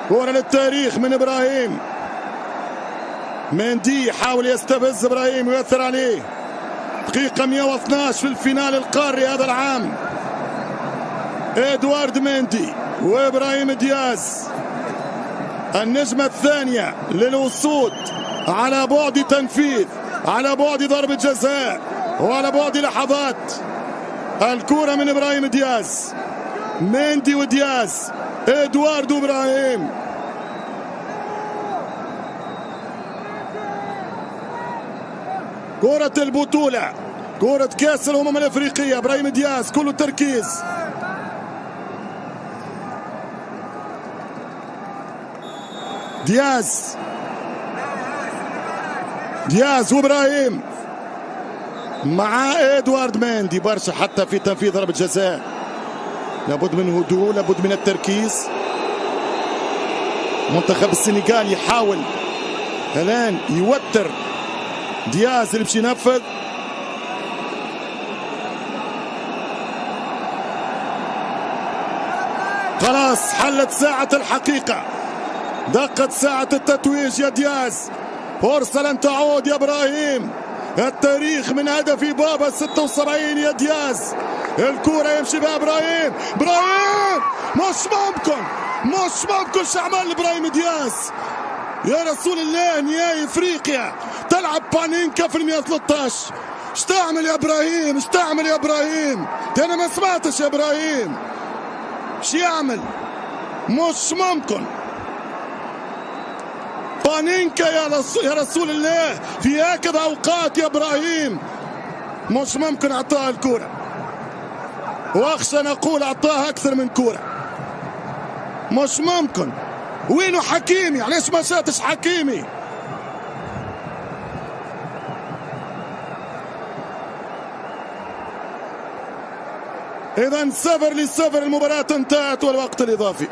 كرة للتاريخ من ابراهيم. مندي يحاول يستفز ابراهيم ويؤثر عليه. دقيقة 112 في الفينال القاري هذا العام. ادوارد مندي وابراهيم دياز النجمة الثانية للوصول على بعد تنفيذ، على بعد ضربة جزاء، وعلى بعد لحظات. الكرة من ابراهيم دياز، مندي ودياز، ادوارد وابراهيم. كرة البطولة، كرة كأس الأمم الأفريقية. ابراهيم دياز كله تركيز. دياز وابراهيم مع ادوارد مندي. برشا حتى في تنفيذ ضربة جزاء. لابد من هدوء، لابد من التركيز. منتخب السنغال يحاول الآن يوتر دياز اللي باش ينفذ. خلاص حلت ساعة الحقيقة، دقت ساعة التتويج يا دياز. فرصة لن تعود يا ابراهيم. التاريخ من هدف بابا 76 يا دياز. الكرة يمشي بها ابراهيم. مش ممكن شعبان ابراهيم دياز. يا رسول الله، نهائي افريقيا تلعب بانينكا في 113. اش تعمل يا ابراهيم؟ اش تعمل يا ابراهيم؟ انا ما سمعتش يا ابراهيم. اش يعمل؟ مش ممكن. بانينكا يا رسول الله في هكذا اوقات يا ابراهيم. مش ممكن اعطاها الكرة، واخشى نقول اعطاها اكثر من كرة. مش ممكن. وينه حكيمي؟ علاش ما شاتش حكيمي؟ اذا 0-0 المباراة انتهت والوقت الاضافي.